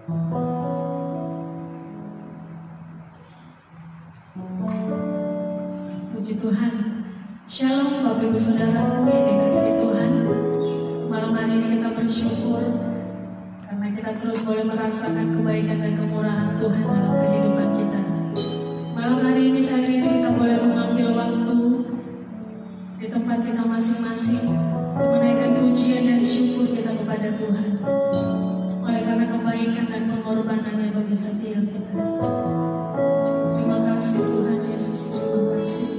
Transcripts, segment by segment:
Puji Tuhan. Shalom Bapak Ibu Saudaraku yang dikasihi Tuhan. Malam hari ini kita bersyukur karena kita terus boleh merasakan kebaikan dan kemurahan Tuhan dalam kehidupan kita. Malam hari ini saat ini kita boleh mengambil waktu di tempat kita masing-masing menaikkan pujian dan syukur kita kepada Tuhan. Oleh karena kebaikan dan pengorbanannya bagi setiap kita. Terima kasih Tuhan Yesus, terima kasih.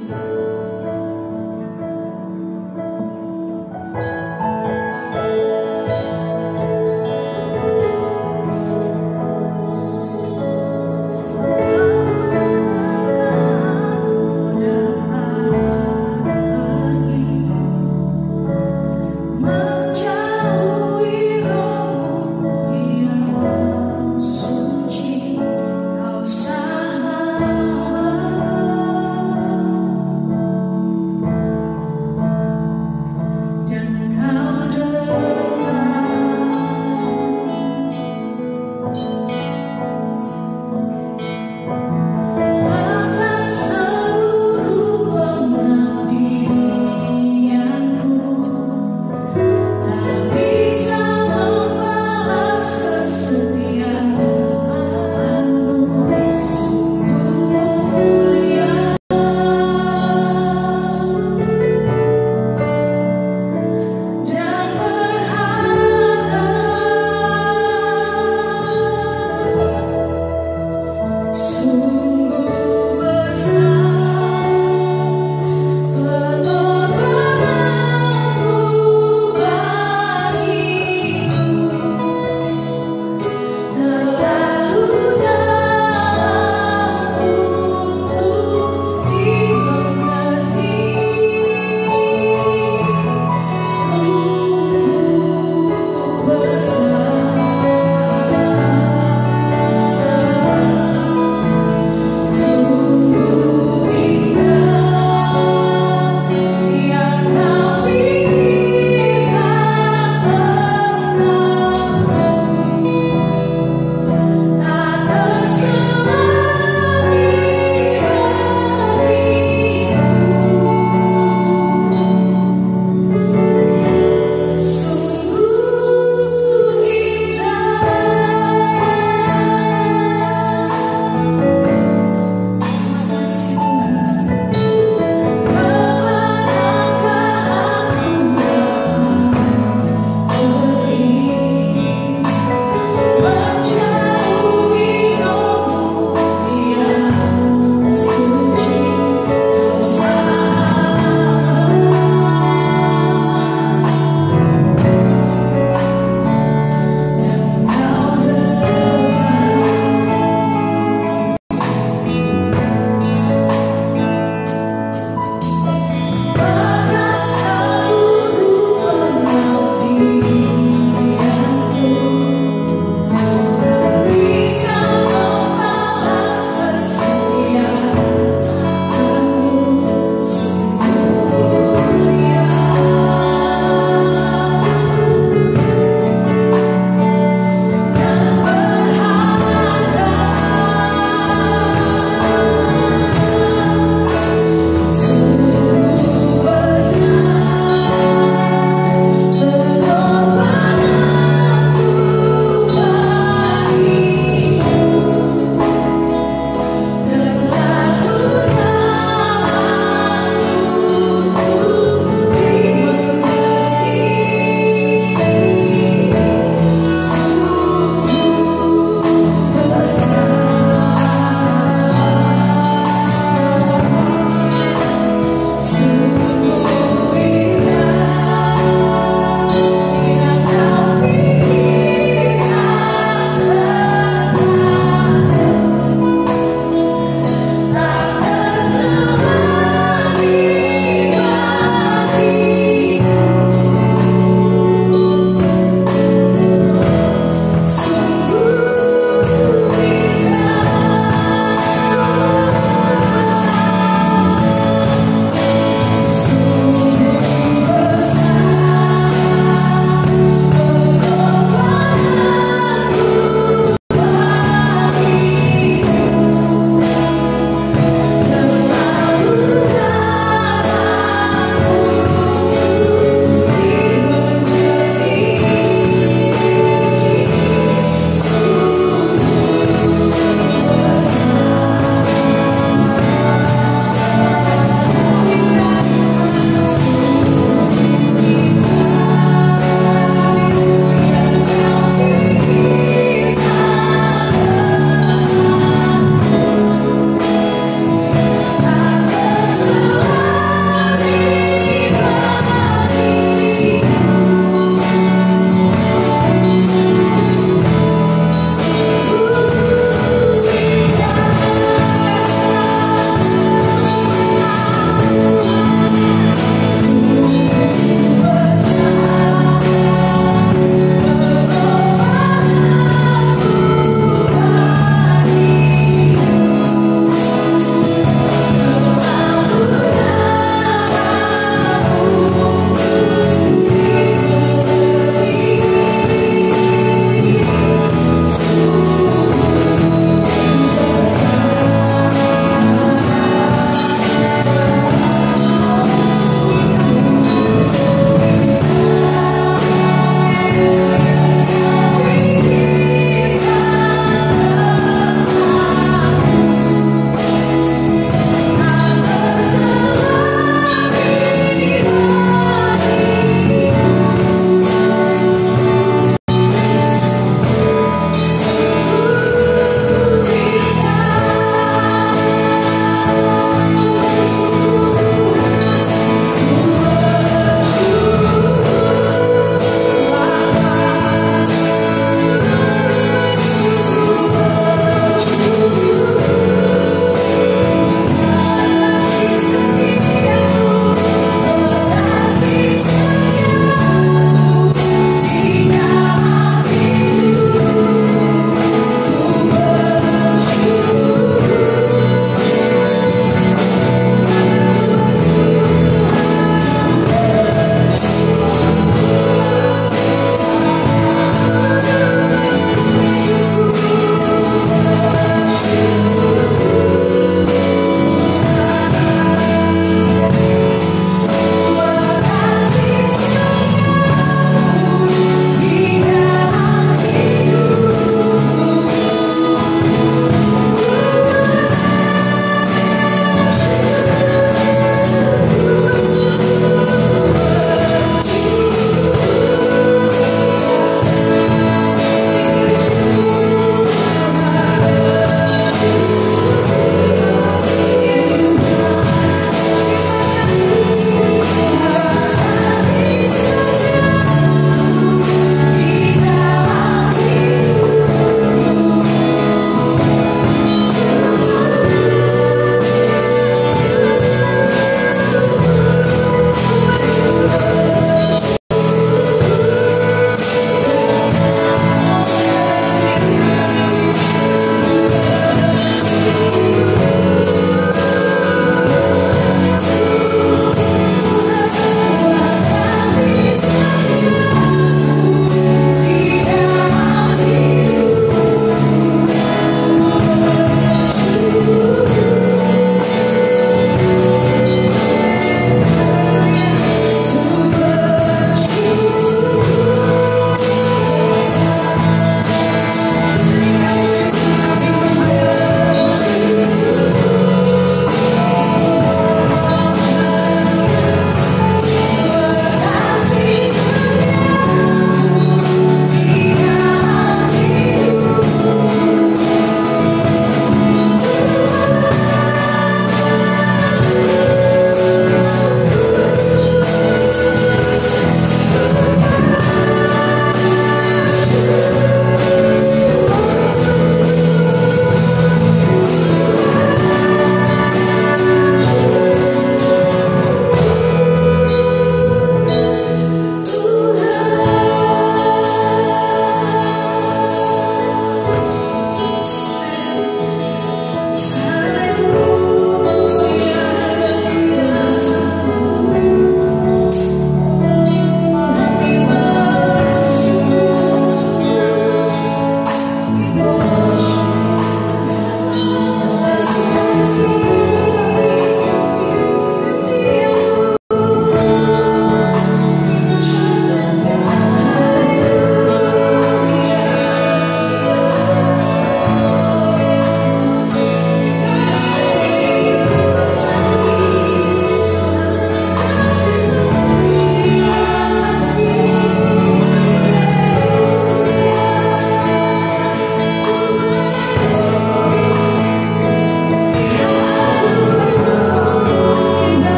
Suci, kau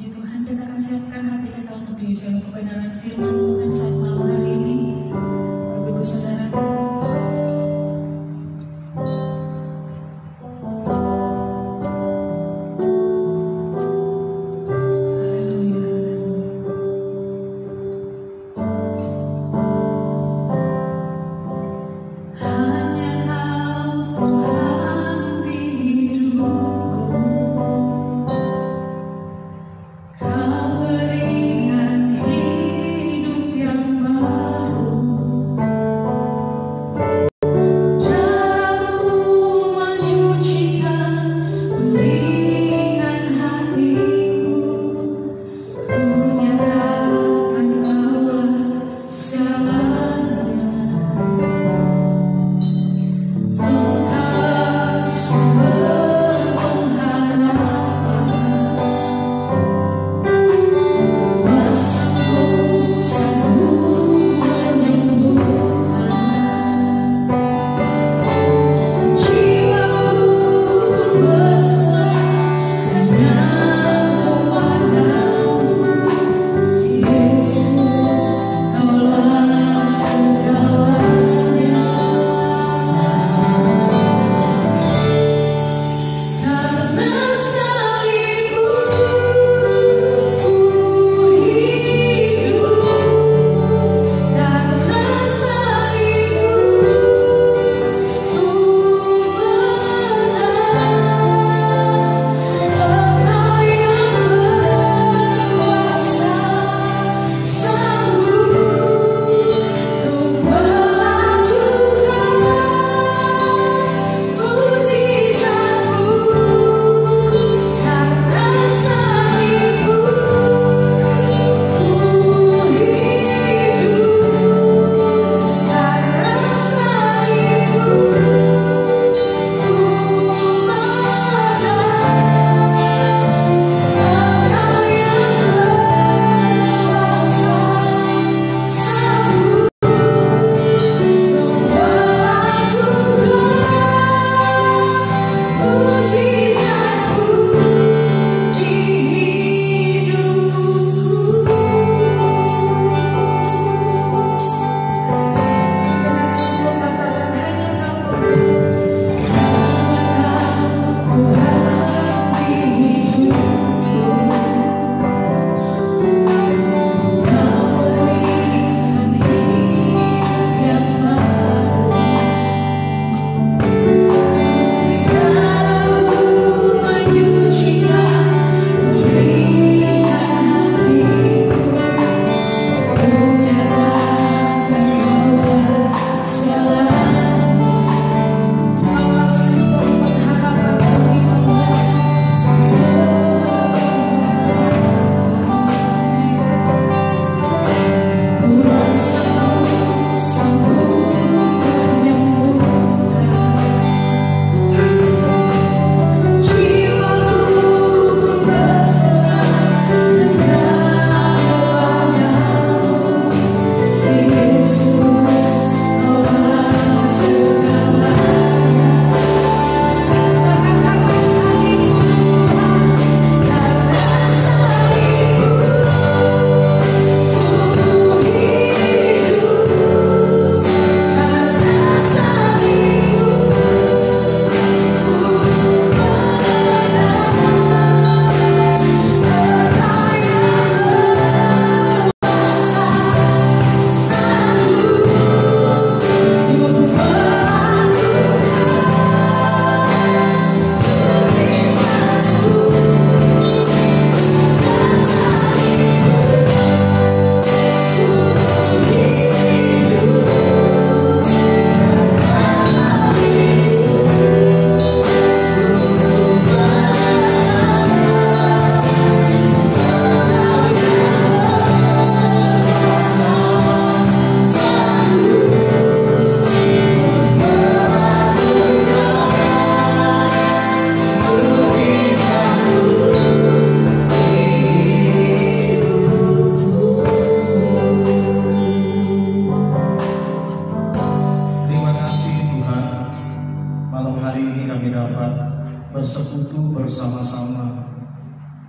Puji Tuhan, kita akan siapkan hati kita untuk diisi oleh kebenaran firman Tuhan saat malam hari ini. Bapak Ibu Saudara, kau berikan hidup yang baru.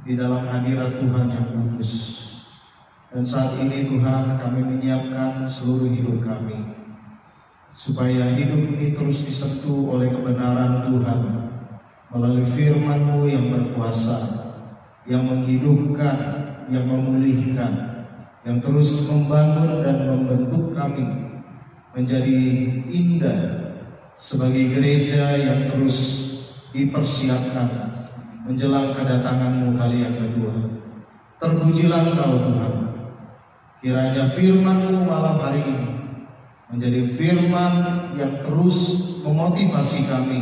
di dalam hadirat Tuhan yang kudus. Dan saat ini Tuhan, kami menyiapkan seluruh hidup kami, supaya hidup ini terus disentuh oleh kebenaran Tuhan, melalui firman-Mu yang berkuasa, yang menghidupkan, yang memulihkan, yang terus membangun dan membentuk kami menjadi indah sebagai gereja yang terus dipersiapkan menjelang kedatangan-Mu kali yang kedua. Terpujilah Engkau Tuhan. Kiranya firman-Mu malam hari ini menjadi firman yang terus memotivasi kami,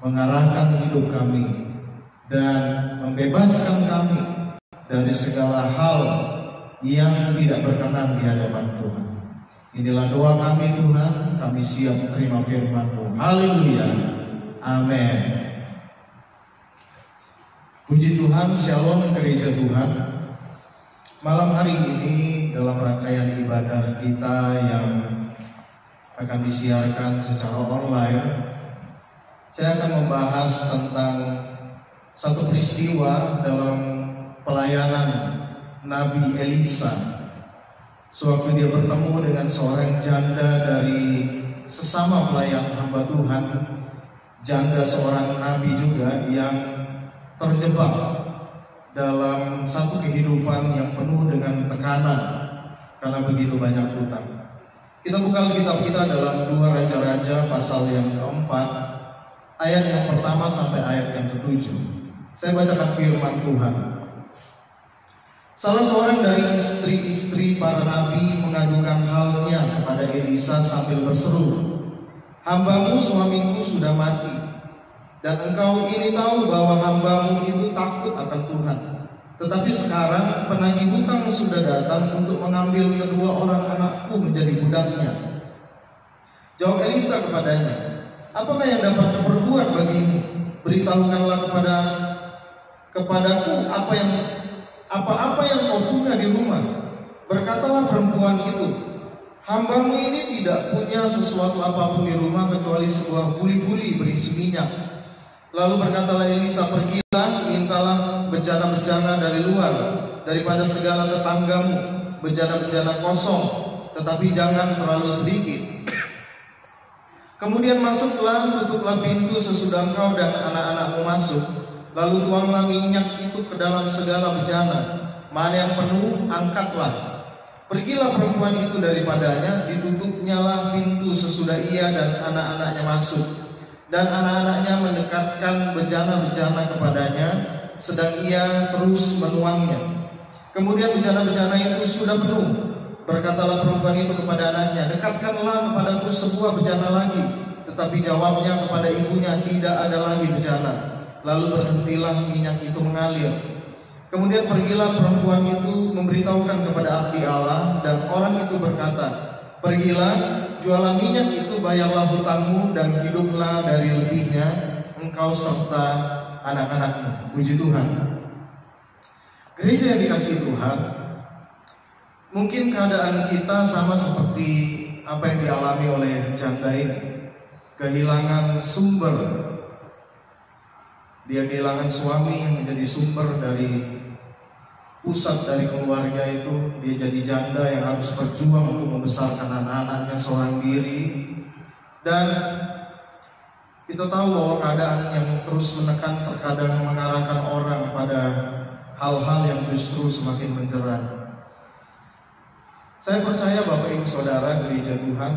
mengarahkan hidup kami, dan membebaskan kami dari segala hal yang tidak berkenan di hadapan Tuhan. Inilah doa kami Tuhan, kami siap terima firman-Mu. Haleluya. Amin. Puji Tuhan, shalom gereja Tuhan. Malam hari ini dalam rangkaian ibadah kita yang akan disiarkan secara online, saya akan membahas tentang satu peristiwa dalam pelayanan Nabi Elisa. Sewaktu dia bertemu dengan seorang janda dari sesama pelayan hamba Tuhan, janda seorang nabi juga yang terjebak dalam satu kehidupan yang penuh dengan tekanan karena begitu banyak hutang. Kita buka Alkitab kita dalam 2 Raja-Raja pasal yang keempat, ayat yang pertama sampai ayat yang ke-7. Saya bacakan firman Tuhan. Salah seorang dari istri-istri para nabi mengadukan halnya kepada Elisa sambil berseru, "Hambamu suamiku sudah mati, dan engkau ini tahu bahwa hambamu itu takut akan Tuhan. Tetapi sekarang penagih hutang sudah datang untuk mengambil kedua orang anakku menjadi budaknya." Jawab Elisa kepadanya, "Apakah yang dapat kuperbuat bagimu? Beritahukanlah kepadaku apa-apa yang kau punya di rumah." Berkatalah perempuan itu, "Hambamu ini tidak punya sesuatu apapun di rumah kecuali sebuah buli-buli berisi minyak." Lalu berkatalah Elisa, "Pergilah, mintalah bejana-bejana dari luar, daripada segala tetanggamu, bejana-bejana kosong, tetapi jangan terlalu sedikit. Kemudian masuklah, tutuplah pintu sesudah engkau dan anak-anakmu masuk. Lalu tuanglah minyak itu ke dalam segala bejana. Mana yang penuh, angkatlah. Pergilah perempuan itu daripadanya, ditutupnyalah pintu sesudah ia dan anak-anaknya masuk. Dan anak-anaknya mendekatkan bejana-bejana kepadanya, sedang ia terus menuangnya. Kemudian bejana-bejana itu sudah penuh. Berkatalah perempuan itu kepada anaknya, dekatkanlah kepadaku sebuah bejana lagi. Tetapi jawabnya kepada ibunya, tidak ada lagi bejana. Lalu berhentilah minyak itu mengalir. Kemudian pergilah perempuan itu memberitahukan kepada abdi Allah, dan orang itu berkata, pergilah, jualah minyak itu, bayarlah hutangmu, dan hiduplah dari lebihnya, engkau serta anak-anakmu. Puji Tuhan. Gereja yang dikasihi Tuhan, mungkin keadaan kita sama seperti apa yang dialami oleh janda ini. Kehilangan sumber. Dia kehilangan suami yang menjadi sumber dari pusat dari keluarga itu. Dia jadi janda yang harus berjuang untuk membesarkan anak-anaknya seorang diri. Dan kita tahu bahwa keadaan yang terus menekan terkadang mengarahkan orang pada hal-hal yang justru semakin menjerat. Saya percaya Bapak Ibu Saudara gereja Tuhan,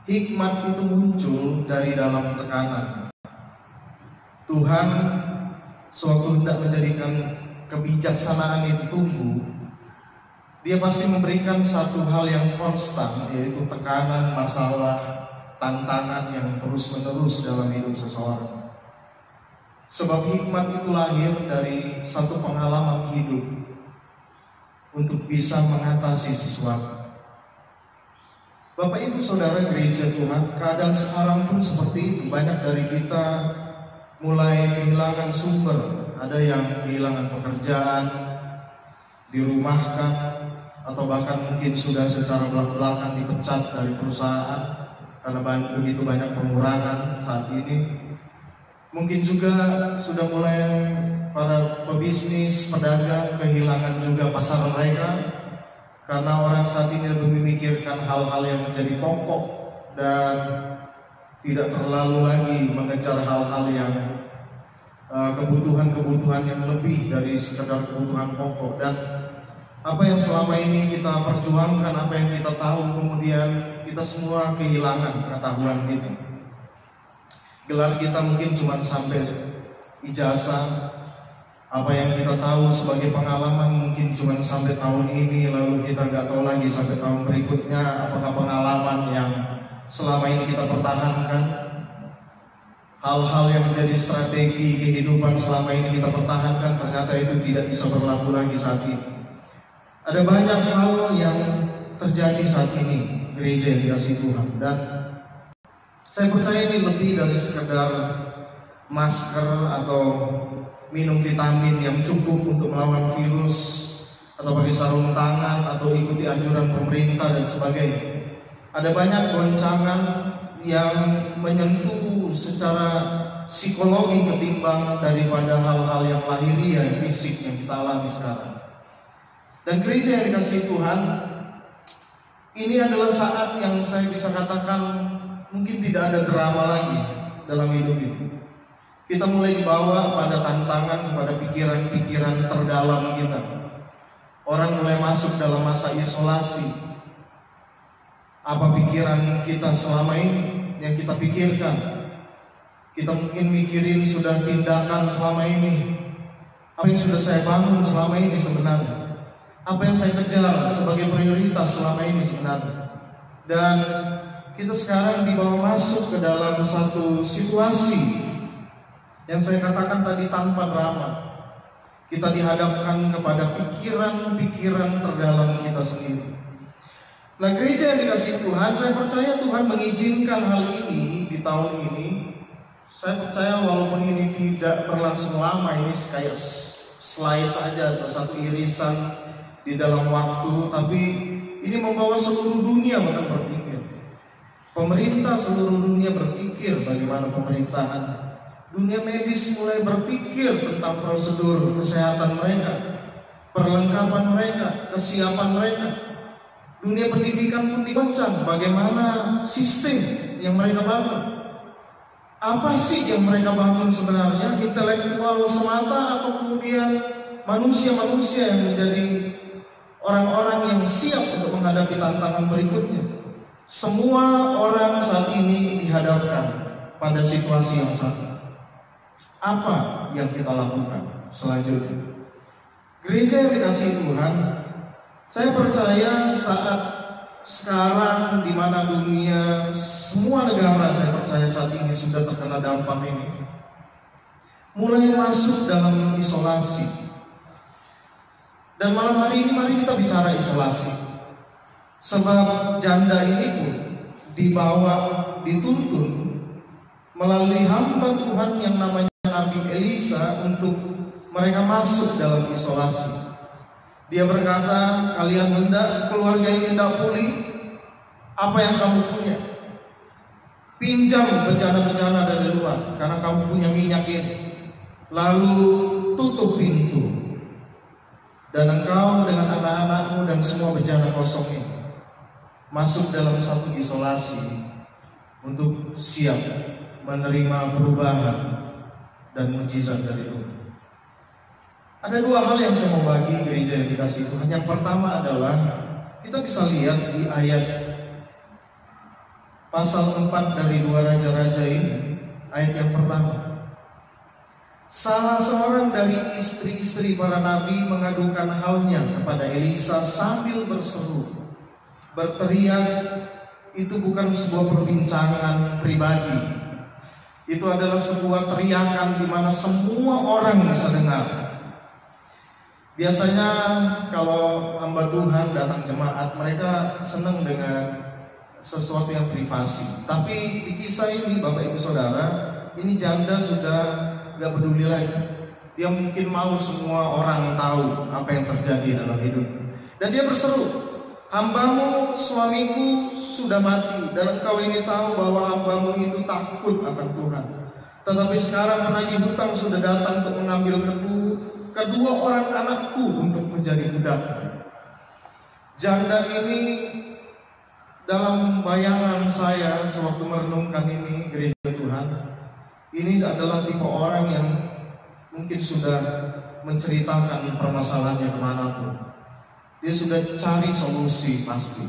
hikmat itu muncul dari dalam tekanan. Tuhan sewaktu hendak menjadikan kebijaksanaan itu tumbuh, Dia pasti memberikan satu hal yang konstan, yaitu tekanan, masalah, tantangan yang terus-menerus dalam hidup seseorang. Sebab hikmat itu lahir dari satu pengalaman hidup untuk bisa mengatasi sesuatu. Bapak Ibu Saudara gereja Tuhan, keadaan sekarang pun seperti itu. Banyak dari kita mulai kehilangan sumber. Ada yang kehilangan pekerjaan, dirumahkan, atau bahkan mungkin sudah secara belak-belakan dipecat dari perusahaan karena begitu banyak pengurangan saat ini. Mungkin juga sudah mulai para pebisnis, pedagang kehilangan juga pasar mereka, karena orang saat ini lebih memikirkan hal-hal yang menjadi pokok dan tidak terlalu lagi mengejar hal-hal yang kebutuhan-kebutuhan yang lebih dari sekedar kebutuhan pokok. Dan apa yang selama ini kita perjuangkan, apa yang kita tahu, kemudian kita semua kehilangan pengetahuan kita. Gelar kita mungkin cuma sampai ijazah, apa yang kita tahu sebagai pengalaman mungkin cuma sampai tahun ini, lalu kita nggak tahu lagi sampai tahun berikutnya apakah pengalaman yang selama ini kita pertahankan, hal-hal yang menjadi strategi kehidupan selama ini kita pertahankan, ternyata itu tidak bisa berlaku lagi saat ini. Ada banyak hal yang terjadi saat ini gereja yang dikasihi Tuhan, dan saya percaya ini lebih dari sekedar masker atau minum vitamin yang cukup untuk melawan virus, atau pakai sarung tangan, atau ikuti anjuran pemerintah dan sebagainya. Ada banyak goncangan yang menyentuh secara psikologi ketimbang daripada hal-hal yang lahiriah, fisik yang kita alami sekarang. Dan gereja yang dikasihi Tuhan, ini adalah saat yang saya bisa katakan mungkin tidak ada drama lagi dalam hidup ini. Kita mulai dibawa pada tantangan, pada pikiran-pikiran terdalam kita. Orang mulai masuk dalam masa isolasi. Apa pikiran kita selama ini yang kita pikirkan? Kita mungkin mikirin sudah tindakan selama ini. Apa yang sudah saya bangun selama ini sebenarnya? Apa yang saya kejar sebagai prioritas selama ini sebenarnya? Dan kita sekarang dibawa masuk ke dalam satu situasi yang saya katakan tadi tanpa drama. Kita dihadapkan kepada pikiran-pikiran terdalam kita sendiri. Nah, gereja yang dikasihi Tuhan, saya percaya Tuhan mengizinkan hal ini di tahun ini. Saya percaya walaupun ini tidak berlangsung lama, ini kayak slice saja atau satu irisan di dalam waktu, tapi ini membawa seluruh dunia bahkan berpikir. Pemerintah seluruh dunia berpikir bagaimana pemerintahan. Dunia medis mulai berpikir tentang prosedur kesehatan mereka, perlengkapan mereka, kesiapan mereka. Dunia pendidikan pun dirancang bagaimana sistem yang mereka bangun. Apa sih yang mereka bangun sebenarnya? Intelektual semata atau kemudian manusia-manusia yang menjadi orang-orang yang siap untuk menghadapi tantangan berikutnya? Semua orang saat ini dihadapkan pada situasi yang sama. Apa yang kita lakukan selanjutnya? Gereja yang dikasihi Tuhan, saya percaya saat sekarang di mana dunia, semua negara saya percaya saat ini sudah terkena dampak ini, mulai masuk dalam isolasi. Dan malam hari ini mari kita bicara isolasi. Sebab janda ini pun dibawa, dituntun melalui hamba Tuhan yang namanya Nabi Elisa untuk mereka masuk dalam isolasi. Dia berkata, kalian hendak, keluarga ini hendak pulih, apa yang kamu punya? Pinjam bejana-bejana dari luar, karena kamu punya minyak ini. Lalu tutup pintu, dan engkau dengan anak-anakmu dan semua bejana kosong ini masuk dalam satu isolasi untuk siap menerima perubahan dan mujizat dari Tuhan. Ada dua hal yang saya mau bagi gereja yang dikasihi Tuhan. Yang pertama adalah kita bisa lihat di ayat pasal 4 dari 2 Raja-Raja ini, ayat yang pertama. Salah seorang dari istri-istri para nabi mengadukan halnya kepada Elisa sambil berseru, berteriak. Itu bukan sebuah perbincangan pribadi. Itu adalah sebuah teriakan di mana semua orang bisa dengar. Biasanya kalau hamba Tuhan datang jemaat, mereka senang dengan sesuatu yang privasi. Tapi di kisah ini, Bapak Ibu Saudara, ini janda sudah gak peduli lagi. Dia mungkin mau semua orang tahu apa yang terjadi dalam hidup. Dan dia berseru, hambamu, suamiku sudah mati, dan engkau ini tahu bahwa hambamu itu takut akan Tuhan. Tetapi sekarang penagih hutang sudah datang untuk mengambil kedu kedua orang anakku untuk menjadi budakku. Janda ini dalam bayangan saya sewaktu merenungkan ini gereja Tuhan, ini adalah tipe orang yang mungkin sudah menceritakan permasalahannya kemanapun. Dia sudah cari solusi pasti.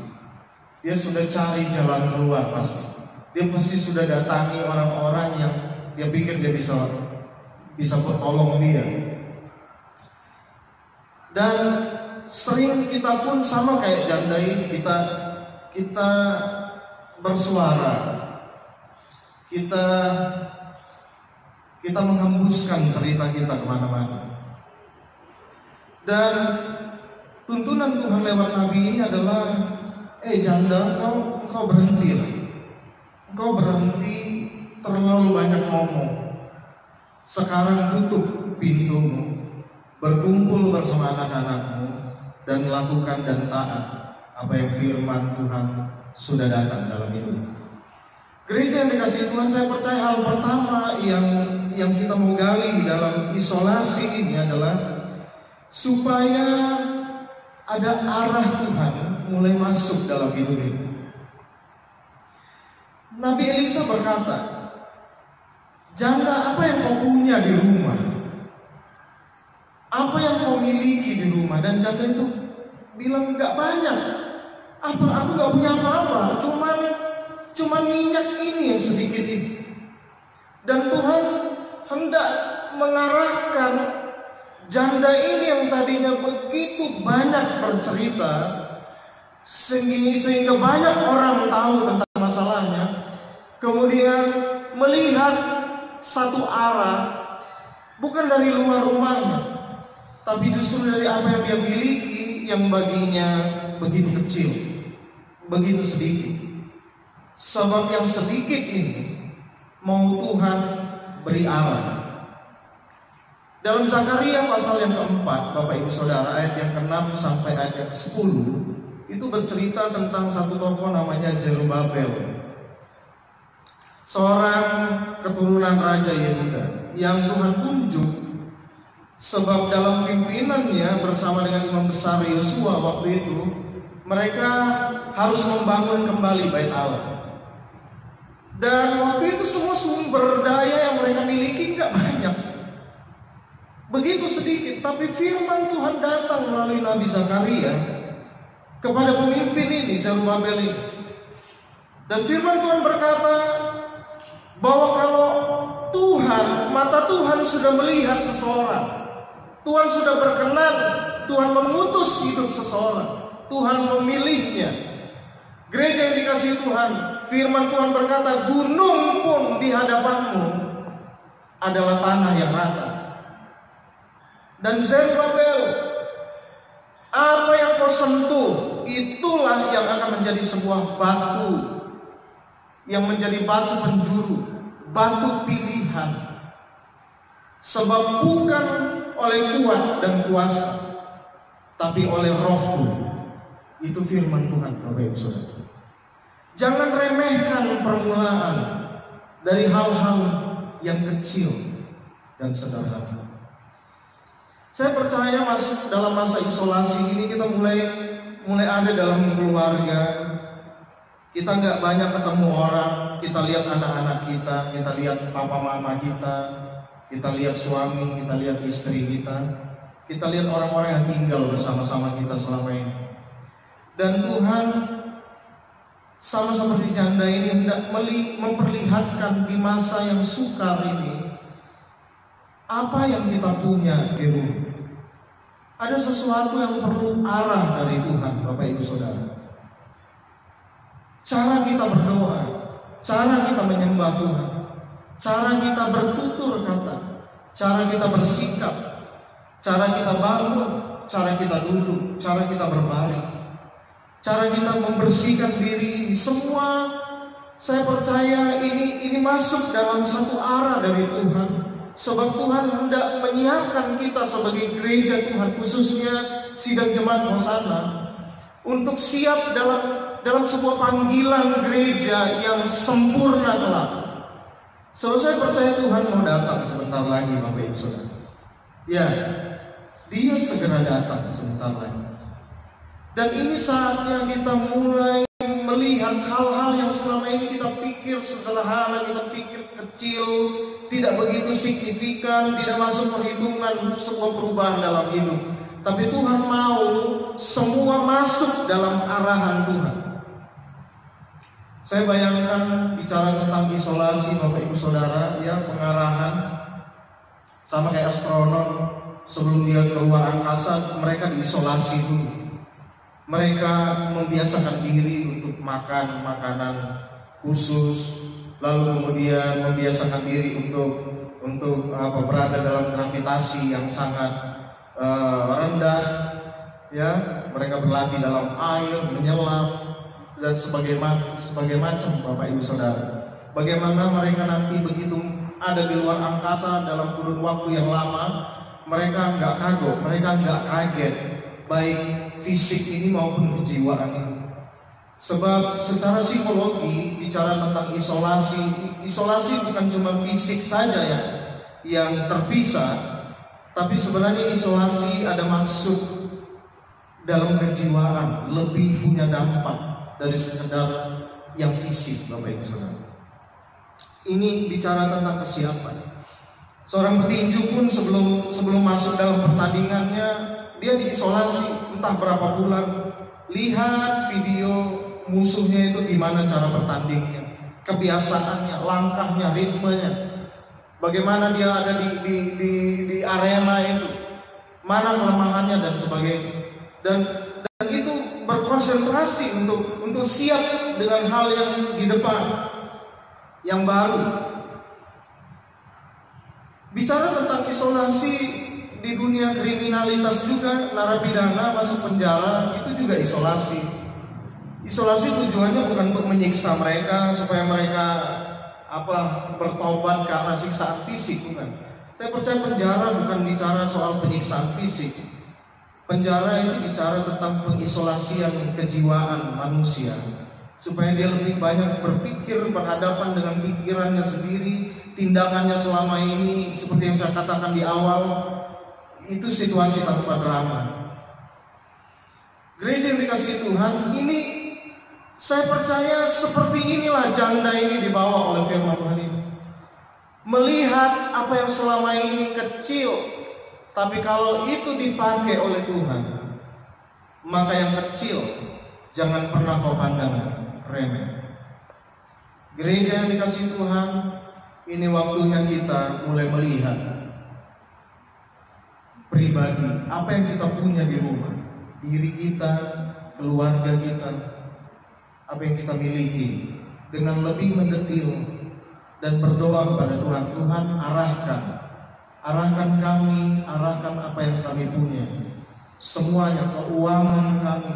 Dia sudah cari jalan keluar pasti. Dia pasti sudah datangi orang-orang yang dia pikir dia bisa bertolong dia. Dan sering kita pun sama kayak janda ini, kita bersuara, kita menghembuskan cerita kita kemana-mana. Dan tuntunan Tuhan lewat Nabi ini adalah, janda, kau berhenti. Kau berhenti terlalu banyak ngomong. Sekarang tutup pintumu, berkumpul bersama anak-anakmu, dan melakukan dan taat apa yang firman Tuhan sudah datang dalam hidup. Gereja yang dikasihi Tuhan, saya percaya hal pertama yang kita mau gali dalam isolasi ini adalah supaya ada arah Tuhan mulai masuk dalam hidup ini. Nabi Elisa berkata, janda, apa yang kau punya di rumah? Apa yang kau miliki di rumah? Dan janda itu bilang, gak banyak. Aku gak punya apa-apa, cuman minyak ini yang sedikit ini. Dan Tuhan hendak mengarahkan janda ini yang tadinya begitu banyak bercerita, sehingga banyak orang tahu tentang masalahnya, kemudian melihat satu arah, bukan dari luar rumahnya, tapi justru dari apa yang dia miliki, yang baginya begitu kecil, begitu sedikit. Sebab yang sedikit ini mau Tuhan beri arah. Dalam Zakaria pasal yang keempat, Bapak Ibu Saudara, ayat yang ke-6 sampai ayat yang ke-10, itu bercerita tentang satu tokoh namanya Zerubabel, seorang keturunan Raja Yehuda yang Tuhan tunjuk. Sebab dalam pimpinannya bersama dengan imam besar Yosua waktu itu, mereka harus membangun kembali bait Allah. Dan waktu itu semua sumber daya yang mereka miliki gak banyak, begitu sedikit. Tapi firman Tuhan datang melalui Nabi Zakaria kepada pemimpin ini, Zerubabel ini. Dan firman Tuhan berkata bahwa kalau mata Tuhan sudah melihat seseorang, Tuhan sudah berkenan, Tuhan mengutus hidup seseorang, Tuhan memilihnya. Gereja yang dikasihi Tuhan, firman Tuhan berkata, gunung pun di hadapanmu adalah tanah yang rata. Dan Zerubabel, apa yang kau sentuh, itulah yang akan menjadi sebuah batu, yang menjadi batu penjuru, batu pilihan. Sebab bukan oleh kuat dan kuasa, tapi oleh Rohku. Itu firman Tuhan, Bapak Ibu Saudara. Jangan remehkan permulaan dari hal-hal yang kecil dan sederhana. Saya percaya masuk dalam masa isolasi ini kita mulai ada dalam keluarga. Kita nggak banyak ketemu orang. Kita lihat anak-anak kita lihat papa mama kita lihat suami, kita lihat istri kita lihat orang-orang yang tinggal bersama-sama kita selama ini. Dan Tuhan sama seperti janda ini hendak memperlihatkan di masa yang sukar ini apa yang kita punya di rumah. Ada sesuatu yang perlu arah dari Tuhan, Bapak Ibu Saudara. Cara kita berdoa, cara kita menyembah Tuhan, cara kita bertutur kata, cara kita bersikap, cara kita bangun, cara kita duduk, cara kita berbaring, cara kita membersihkan diri ini, semua saya percaya ini masuk dalam satu arah dari Tuhan. Sebab Tuhan hendak menyiapkan kita sebagai gereja Tuhan, khususnya sidang jemaat Hosana, untuk siap dalam sebuah panggilan gereja yang sempurna kelak. So, saya percaya Tuhan mau datang sebentar lagi, Bapak Ibu Saudara. Ya, datang sebentar lagi. Dan ini saatnya kita mulai melihat hal-hal yang selama ini kita pikir sederhana, kita pikir kecil, tidak begitu signifikan, tidak masuk perhitungan untuk sebuah perubahan dalam hidup. Tapi Tuhan mau semua masuk dalam arahan Tuhan. Saya bayangkan bicara tentang isolasi Bapak Ibu Saudara, ya, pengarahan sama kayak astronom sebelum dia keluar angkasa, mereka diisolasi dulu. Mereka membiasakan diri untuk makan makanan khusus, lalu kemudian membiasakan diri untuk berada dalam gravitasi yang sangat rendah, ya. Mereka berlatih dalam air, menyelam dan sebagai macam Bapak Ibu Saudara. Bagaimana mereka nanti begitu ada di luar angkasa dalam kurun waktu yang lama, mereka nggak kagok, mereka nggak kaget, baik fisik ini maupun kejiwaan ini. Sebab secara psikologi bicara tentang isolasi bukan cuma fisik saja ya yang terpisah, tapi sebenarnya isolasi ada maksud dalam kejiwaan, lebih punya dampak dari sekedar yang fisik, Bapak Ibu Saudara. Ini bicara tentang kesiapan. Seorang petinju pun sebelum masuk dalam pertandingannya, dia diisolasi entah berapa bulan. Lihat video musuhnya itu gimana cara bertandingnya, kebiasaannya, langkahnya, ritmenya, bagaimana dia ada di arena itu, mana kelemahannya dan sebagainya. Dan itu berkonsentrasi untuk siap dengan hal yang di depan, yang baru. Bicara tentang isolasi di dunia kriminalitas juga, narapidana masuk penjara itu juga isolasi. Isolasi tujuannya bukan untuk menyiksa mereka supaya mereka bertobat karena siksaan fisik, bukan. Saya percaya penjara bukan bicara soal penyiksaan fisik. Penjara itu bicara tentang pengisolasian kejiwaan manusia supaya dia lebih banyak berpikir, berhadapan dengan pikirannya sendiri, tindakannya selama ini seperti yang saya katakan di awal, itu situasi tanpa drama. Gereja yang dikasihi Tuhan, ini saya percaya seperti inilah janda ini dibawa oleh firman Tuhan ini. Melihat apa yang selama ini kecil, tapi kalau itu dipakai oleh Tuhan, maka yang kecil jangan pernah kau pandang remeh. Gereja yang dikasihi Tuhan, ini waktunya kita mulai melihat pribadi, apa yang kita punya di rumah, diri kita, keluarga kita, apa yang kita miliki, dengan lebih mendetil dan berdoa kepada Tuhan. Tuhan, arahkan kami, arahkan apa yang kami punya, semuanya, keuangan kami,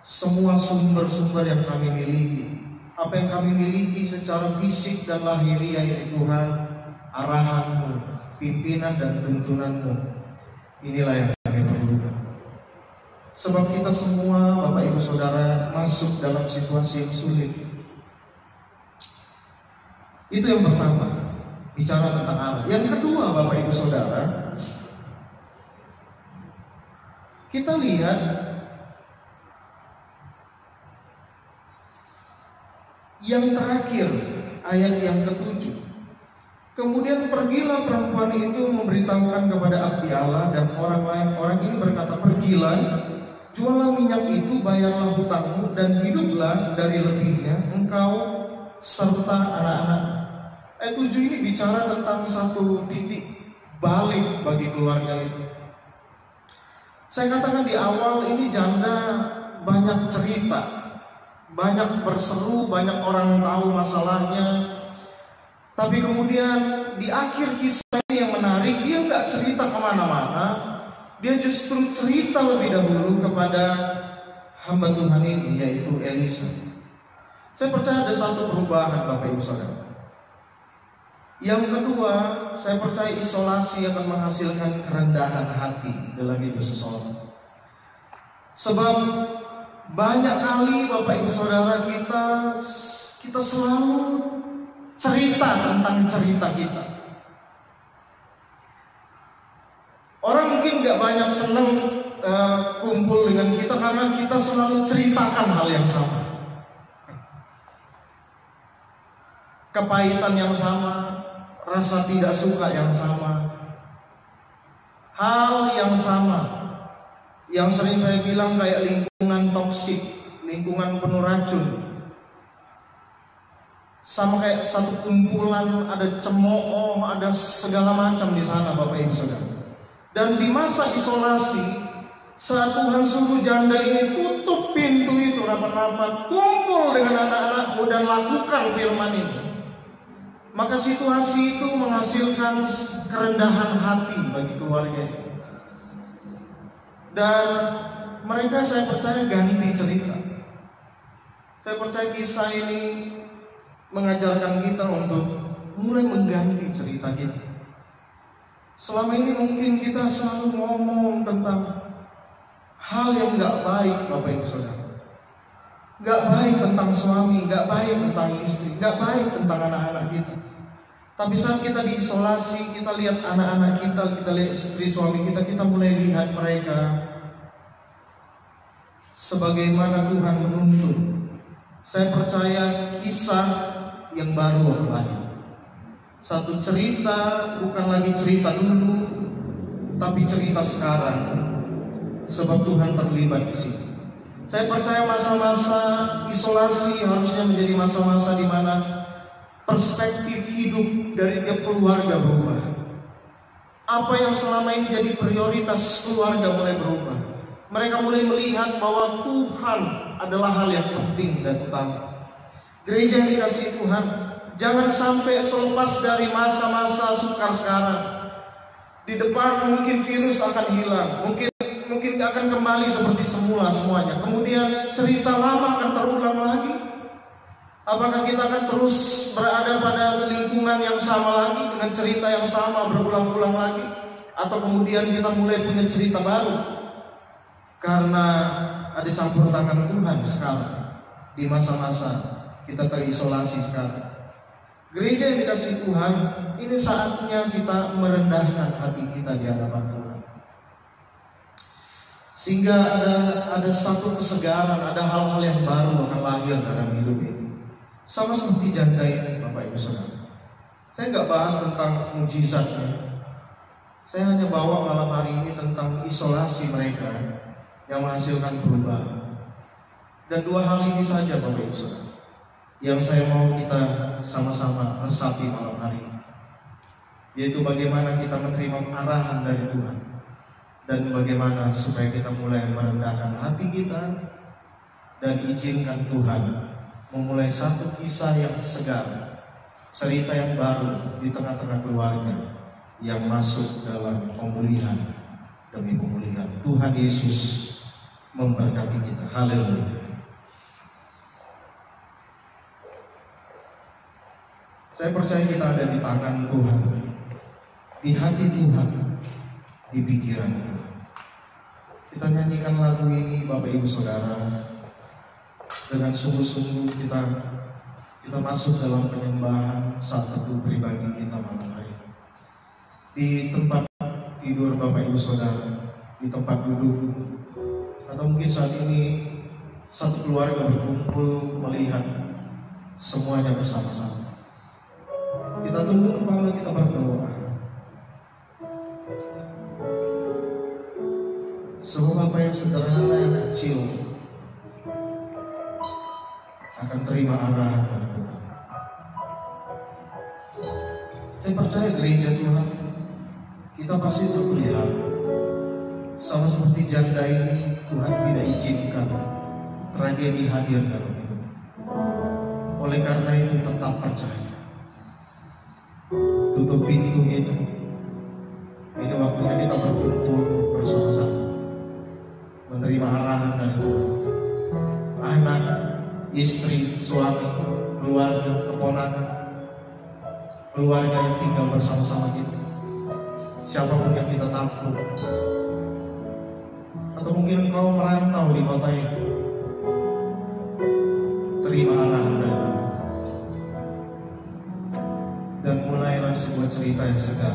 semua sumber-sumber yang kami miliki, apa yang kami miliki secara fisik dan lahiriah ya Tuhan, arahan-Mu, pimpinan dan tuntunan-Mu, inilah yang kami perlukan. Sebab kita semua, Bapak Ibu Saudara, masuk dalam situasi yang sulit. Itu yang pertama, bicara tentang arah. Yang kedua, Bapak Ibu Saudara, kita lihat yang terakhir, ayat yang ke-7. Kemudian pergilah perempuan itu memberitahukan kepada abdi Allah dan orang ini berkata, pergilah, jualah minyak itu, bayarlah hutangmu dan hiduplah dari lebihnya engkau serta anak-anak. Ayat 7 ini bicara tentang satu titik balik bagi keluarga itu. Saya katakan di awal, ini janda banyak cerita, banyak berseru, banyak orang tahu masalahnya. Tapi kemudian di akhir kisah ini yang menarik, dia nggak cerita kemana-mana, dia justru cerita lebih dahulu kepada hamba Tuhan ini, yaitu Elisa. Saya percaya ada satu perubahan, Bapak Ibu Saudara. Yang kedua, saya percaya isolasi akan menghasilkan kerendahan hati dalam hidup seseorang. Sebab banyak kali Bapak Ibu Saudara kita selalu cerita tentang cerita kita. Orang mungkin gak banyak senang kumpul dengan kita karena kita selalu ceritakan hal yang sama. Kepahitan yang sama, rasa tidak suka yang sama, hal yang sama. Yang sering saya bilang kayak lingkungan toksik, lingkungan penuh racun. Sama kayak satu kumpulan, ada cemooh, ada segala macam di sana Bapak Ibu Saudara. Dan di masa isolasi, saat Tuhan suruh janda ini tutup pintu itu rapat-rapat, kumpul dengan anak-anakmu dan lakukan firman ini, maka situasi itu menghasilkan kerendahan hati bagi keluarga itu. Dan mereka, saya percaya, ganti cerita. Saya percaya kisah ini mengajarkan kita untuk mulai mengganti cerita kita. Selama ini mungkin kita selalu ngomong tentang hal yang gak baik Bapak Ibu Saudara. Gak baik tentang suami, gak baik tentang istri, gak baik tentang anak-anak kita. Tapi saat kita diisolasi, kita lihat anak-anak kita lihat istri suami kita mulai lihat mereka sebagaimana Tuhan menuntut. Saya percaya kisah yang baru akan lahir. Satu cerita, bukan lagi cerita dulu, tapi cerita sekarang. Sebab Tuhan terlibat di sini. Saya percaya masa-masa isolasi harusnya menjadi masa-masa di mana perspektif hidup dari tiap keluarga berubah. Apa yang selama ini jadi prioritas keluarga mulai berubah. Mereka mulai melihat bahwa Tuhan adalah hal yang penting dan utama. Gereja yang dikasihi Tuhan, jangan sampai selepas dari masa-masa sukar sekarang. Di depan mungkin virus akan hilang, mungkin akan kembali seperti semula semuanya. Kemudian cerita lama akan terulang lagi. Apakah kita akan terus berada pada lingkungan yang sama lagi dengan cerita yang sama berulang-ulang lagi, atau kemudian kita mulai punya cerita baru karena ada campur tangan Tuhan sekarang di masa-masa kita terisolasi sekarang. Gereja yang dikasihi Tuhan, ini saatnya kita merendahkan hati kita di hadapan Tuhan. Sehingga ada satu kesegaran, ada hal-hal yang baru akan lahir dalam hidup ini. Sama seperti janda ini Bapak Ibu Saudara. Saya nggak bahas tentang mujizatnya. Saya hanya bawa malam hari ini tentang isolasi mereka yang menghasilkan perubahan. Dan dua hal ini saja Bapak Ibu Saudara yang saya mau kita sama-sama resapi malam hari ini, yaitu bagaimana kita menerima arahan dari Tuhan dan bagaimana supaya kita mulai merendahkan hati kita dan izinkan Tuhan memulai satu kisah yang segar, cerita yang baru di tengah-tengah keluarga yang masuk dalam pemulihan demi pemulihan. Tuhan Yesus memberkati kita. Haleluya. Saya percaya kita ada di tangan Tuhan, di hati Tuhan, di pikiran Tuhan. Kita nyanyikan lagu ini Bapak Ibu Saudara, dengan sungguh-sungguh kita masuk dalam penyembahan saat teduh pribadi kita malam hari. Di tempat tidur Bapak Ibu Saudara, di tempat duduk, atau mungkin saat ini satu keluarga berkumpul melihat semuanya bersama-sama. Kita tunduk kepala, kita berdoa. Sebab apa yang sederhana, yang kecil akan terima arahan dari Tuhan. Saya percaya gereja Tuhan, kita pasti terlihat sama seperti janda ini. Tuhan tidak izinkan tragedi hadir dalam hidup. Oleh karena itu tetap percaya. Tutup pintu kita. Ini waktunya kita berkumpul bersama-sama, menerima arahan dari Tuhan. Anak, istri, suami, keluarga, keponakan, keluarga yang tinggal bersama-sama kita, siapapun yang kita tampung, atau mungkin kau merantau di kota ini, terima arahan dari Tuhan. Dan mulailah sebuah cerita yang segar.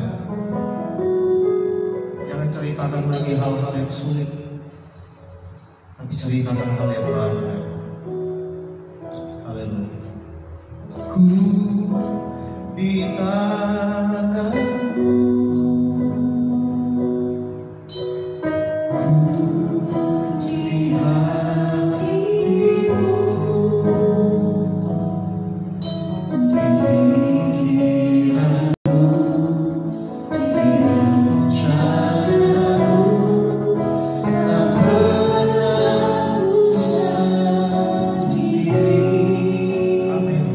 Jangan ceritakan lagi hal-hal yang sulit. tapi ceritakan hal yang baru. Haleluya. Ku di tanganmu, ku di hatimu, di pikiranmu, di rencanamu, tak pernah sendiri. Amin.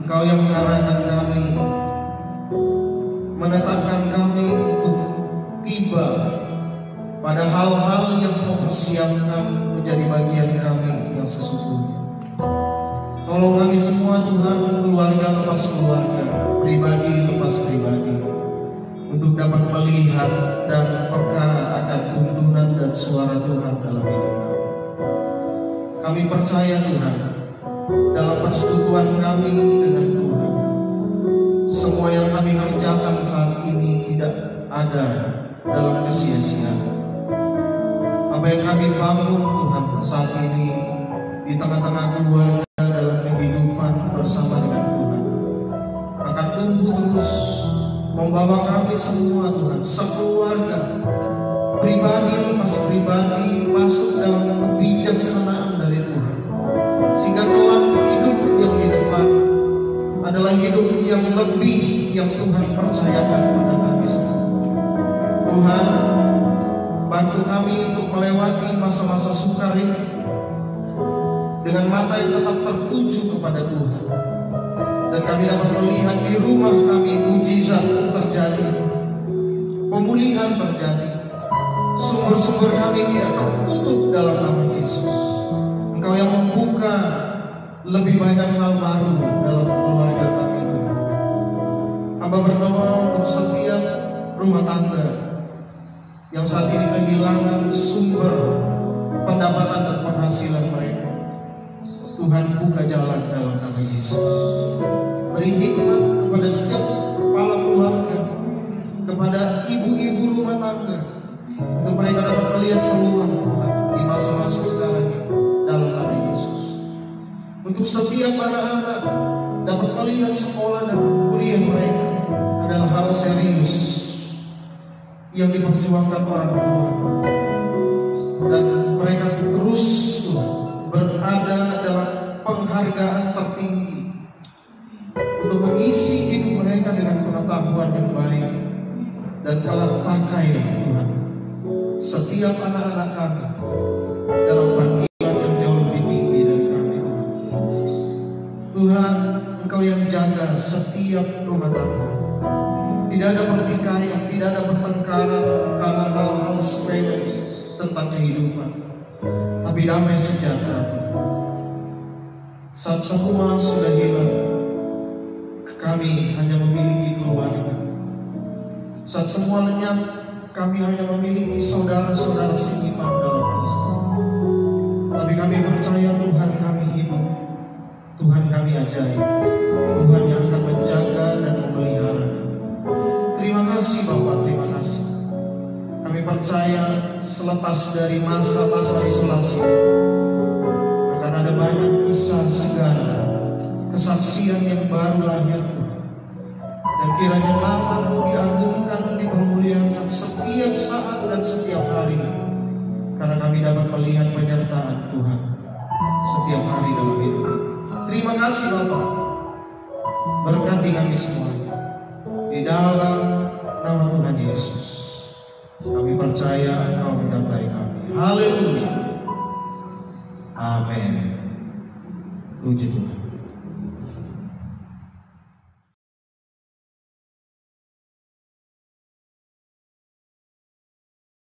Engkau yang mengarahkan kami, menetapkan kami untuk tiba pada hal-hal yang mempersiapkan menjadi bagian kami yang sesungguhnya. Tolong kami semua Tuhan, keluarga lepas keluarga, pribadi lepas pribadi, untuk dapat melihat dan peka akan tuntunan dan suara Tuhan dalam hidup kami. Kami percaya Tuhan, dalam persekutuan kami dengan Tuhan, semua yang kami kerjakan saat ini tidak ada dalam kesia-siaan. Apa yang kami bangun Tuhan saat ini di tengah-tengah keluarga dalam kehidupan bersama dengan Tuhan akan tumbuh terus, membawa kami semua Tuhan, sekeluarga, pribadi lepas pribadi, masuk dalam kebijaksanaan dari Tuhan, sehingga kelak hidup yang di depan adalah hidup yang lebih yang Tuhan percayakan kepada kami semua. Tuhan, bantu kami untuk melewati masa-masa sukar ini dengan mata yang tetap tertuju kepada Tuhan, dan kami dapat melihat di rumah kami mujizat terjadi, pemulihan terjadi, sumber-sumber kami tidak tertutup dalam nama Yesus. Engkau yang membuka lebih banyak hal baru dalam keluarga kami. Hamba berdoa untuk setiap rumah tangga yang saat ini kehilangan sumber pendapatan dan penghasilan mereka. Tuhan, buka jalan dalam nama Yesus. Beri hikmat kepada setiap kepala keluarga, kepada ibu-ibu rumah tangga, untuk mereka dapat melihat peluang Tuhan di masa-masa sekarang ini dalam nama Yesus. Untuk setiap anak-anak dapat melihat sekolah dan kuliah mereka adalah hal serius yang diperjuangkan orang tua, dan mereka terus berada dalam penghargaan tertinggi untuk mengisi hidup mereka dengan pengetahuan yang baik, dan telah pakai Tuhan setiap anak-anak kami dalam panggilan yang jauh lebih tinggi dari kami. Tuhan, Engkau yang jaga setiap rumah tangga. Tidak ada pertikaian, tidak ada pertengkaran karena hal-hal sepele tentang kehidupan, tapi damai sejahtera. Saat semua sudah hilang, kami hanya memiliki keluarga. Saat semua lenyap, kami hanya memiliki saudara-saudara seiman dalam Kristus. Tapi kami percaya Tuhan kami hidup, Tuhan kami ajaib, Tuhan yang akan menjaga dan memelihara. Terima kasih Bapak, terima kasih. Kami percaya selepas dari masa-masa isolasi akan ada banyak kisah segar, kesaksian yang baru lahir, dan kiranya nama-Mu diagungkan, dipermuliakan setiap saat dan setiap hari, karena kami dapat melihat penyertaan Tuhan setiap hari dalam hidup. Terima kasih Bapak, berkati kami semua di dalam nama Tuhan Yesus. Kami percaya Engkau menyertai kami. Haleluya. Amin. Puji Tuhan.